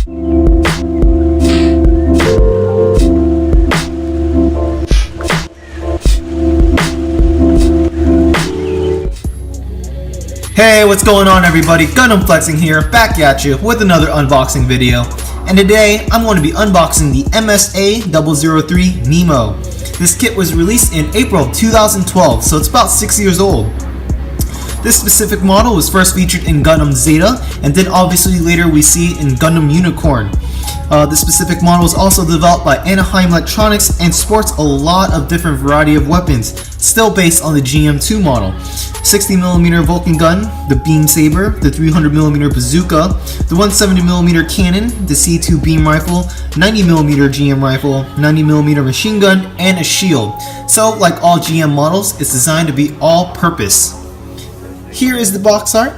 Hey, what's going on everybody? Gundam Flexing here, back at you with another unboxing video. And today, I'm going to be unboxing the MSA-003 Nemo. This kit was released in April 2012, so it's about 6 years old. This specific model was first featured in Gundam Zeta, and then obviously later we see it in Gundam Unicorn. This specific model was also developed by Anaheim Electronics and sports a lot of different variety of weapons, still based on the GM2 model. 60mm Vulcan gun, the beam saber, the 300mm bazooka, the 170mm cannon, the C2 beam rifle, 90mm GM rifle, 90mm machine gun, and a shield. So like all GM models, it's designed to be all-purpose. Here is the box art.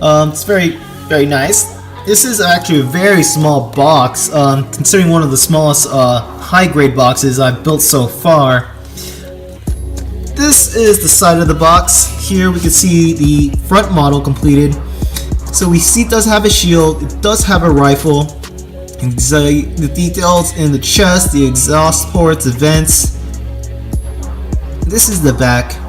It's very nice. This is actually a very small box, considering one of the smallest high-grade boxes I've built so far. This is the side of the box. Here we can see the front model completed. So we see it does have a shield, it does have a rifle, the details in the chest, the exhaust ports, the vents. This is the back.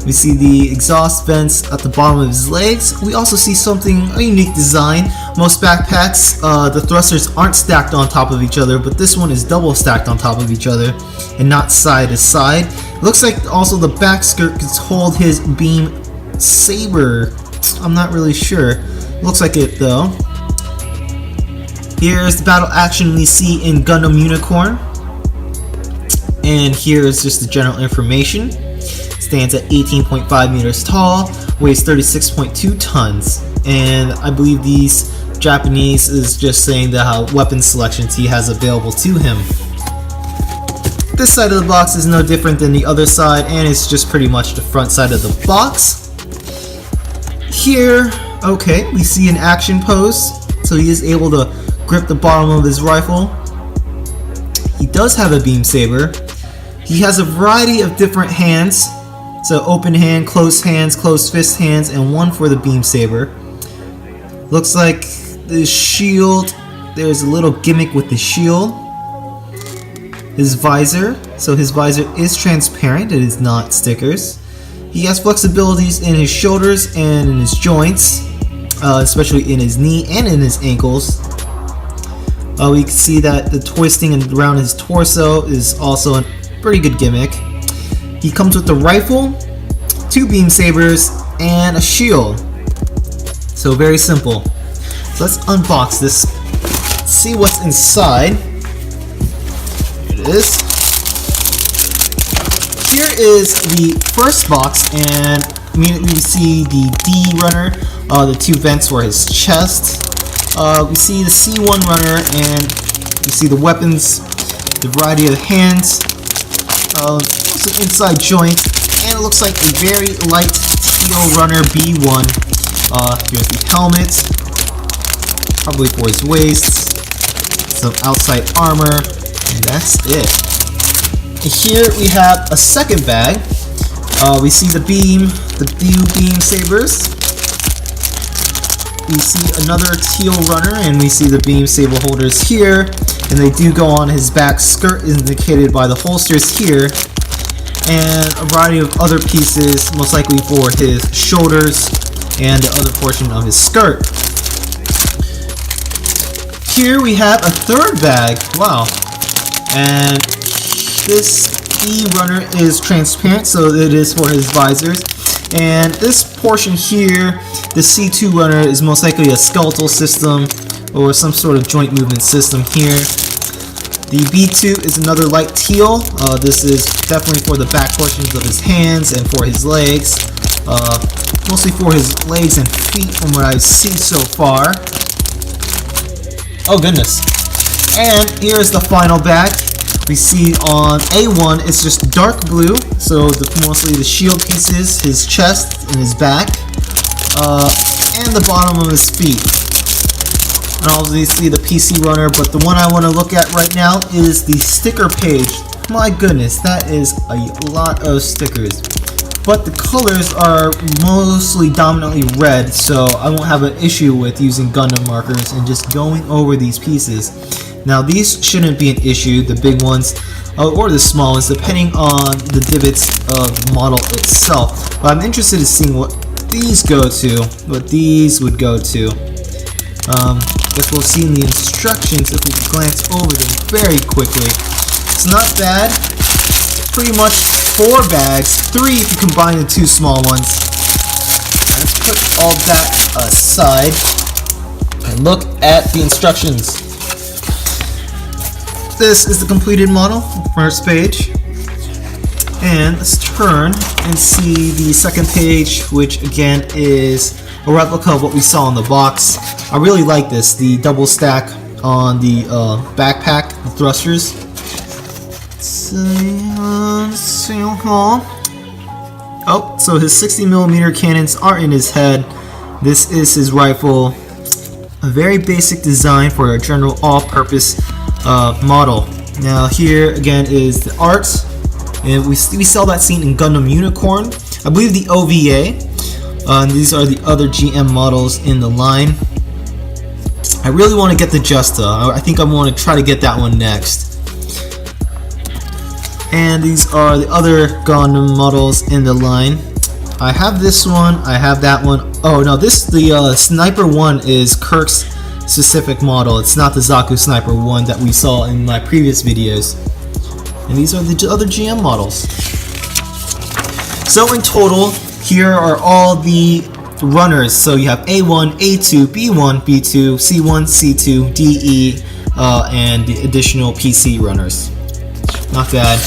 We see the exhaust vents at the bottom of his legs. We also see a unique design. Most backpacks, the thrusters aren't stacked on top of each other, but this one is double stacked on top of each other and not side to side. It looks like also the back skirt can hold his beam saber. I'm not really sure. Looks like it though. Here's the battle action we see in Gundam Unicorn. And here is just the general information. Stands at 18.5 meters tall, weighs 36.2 tons, and I believe these Japanese is just saying that how weapon selections he has available to him. This side of the box is no different than the other side, and it's just pretty much the front side of the box. Here, okay, we see an action pose, so he is able to grip the bottom of his rifle. He does have a beam saber. He has a variety of different hands. So open hand, closed fist hands, and one for the beam saber. Looks like the shield, there's a little gimmick with the shield. His visor, so his visor is transparent, it is not stickers. He has flexibilities in his shoulders and in his joints, especially in his knee and in his ankles. We can see that the twisting around his torso is also a pretty good gimmick. He comes with the rifle, 2 beam sabers, and a shield. So very simple. So let's unbox this, see what's inside. Here it is. Here is the first box, and immediately we see the D runner, the 2 vents for his chest. We see the C1 runner, and we see the weapons, the variety of hands. Some inside joint, and it looks like a very light teal runner B1. Here's the helmet, probably for his waist, some outside armor, and that's it. And here we have a second bag. We see the beam sabers. We see another teal runner, and we see the beam saber holders here, and they do go on his back skirt, indicated by the holsters here. And a variety of other pieces, most likely for his shoulders and the other portion of his skirt. Here we have a third bag. Wow. And this E runner is transparent, so it is for his visors. And this portion here, the C2 runner, is most likely a skeletal system or some sort of joint movement system here. The B2 is another light teal. This is definitely for the back portions of his hands and for his legs. Mostly for his legs and feet from what I see so far. Oh goodness. And here's the final bag. We see on A1 it's just dark blue, so mostly the shield pieces, his chest and his back, and the bottom of his feet. And obviously the PC runner, but the one I want to look at right now is the sticker page. My goodness, that is a lot of stickers. but the colors are mostly dominantly red, so I won't have an issue with using Gundam markers and just going over these pieces. Now these shouldn't be an issue, the big ones or the small ones, depending on the divots of the model itself. But I'm interested in seeing what these go to, what these would go to. Guess we'll see in the instructions if we can glance over them very quickly. It's not bad. Pretty much 4 bags, 3 if you combine the 2 small ones. Let's put all that aside and look at the instructions. This is the completed model, first page. And let's turn and see the second page, which again is a replica of what we saw in the box. I really like this, the double stack on the backpack, the thrusters. Oh, so his 60mm cannons are in his head. This is his rifle. A very basic design for a general all-purpose model. Now here again is the art, and we saw that scene in Gundam Unicorn. I believe the OVA. And these are the other GM models in the line. I really want to get the Justa. I think I want to try to get that one next. And these are the other Gundam models in the line. I have this one, I have that one. Oh no, the Sniper one is Kirk's specific model. It's not the Zaku Sniper one that we saw in my previous videos. And these are the other GM models. So in total, here are all the runners. So you have A1, A2, B1, B2, C1, C2, DE, and the additional PC runners. Not bad.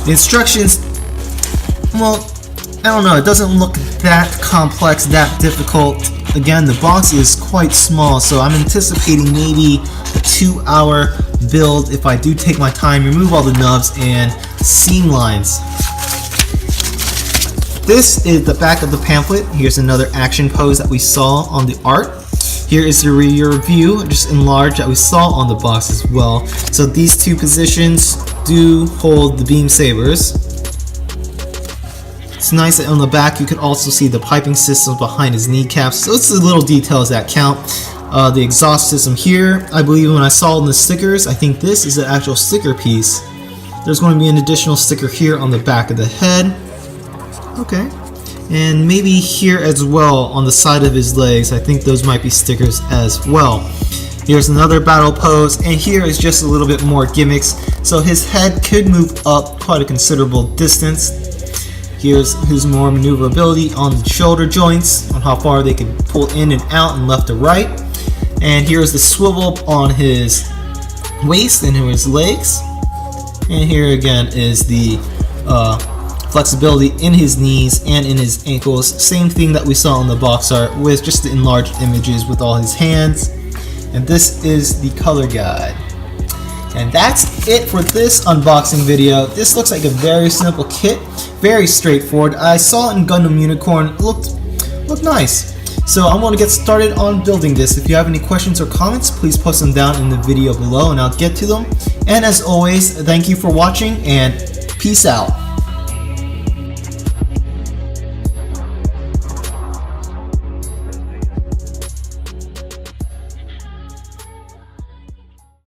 The instructions, well, I don't know, it doesn't look that complex, that difficult. Again, the box is quite small, so I'm anticipating maybe a 2-hour build if I do take my time, remove all the nubs and seam lines. This is the back of the pamphlet. Here's another action pose that we saw on the art. Here is the rear view, just enlarged, that we saw on the box as well. So these 2 positions do hold the beam sabers. It's nice that on the back you can also see the piping system behind his kneecaps. So it's the little details that count. The exhaust system here, I believe when I saw it in the stickers, I think this is an actual sticker piece. There's going to be an additional sticker here on the back of the head. Okay. And maybe here as well on the side of his legs. I think those might be stickers as well. Here's another battle pose, and here is just a little bit more gimmicks. So his head could move up quite a considerable distance. Here's his more maneuverability on the shoulder joints, on how far they can pull in and out and left to right. And here's the swivel on his waist and his legs. And here again is the flexibility in his knees and in his ankles. Same thing that we saw in the box art with just the enlarged images with all his hands. And this is the color guide. And that's it for this unboxing video. This looks like a very simple kit, very straightforward. I saw it in Gundam Unicorn, it looked nice. So I'm going to get started on building this. If you have any questions or comments, please post them down in the video below and I'll get to them. And as always, thank you for watching and peace out.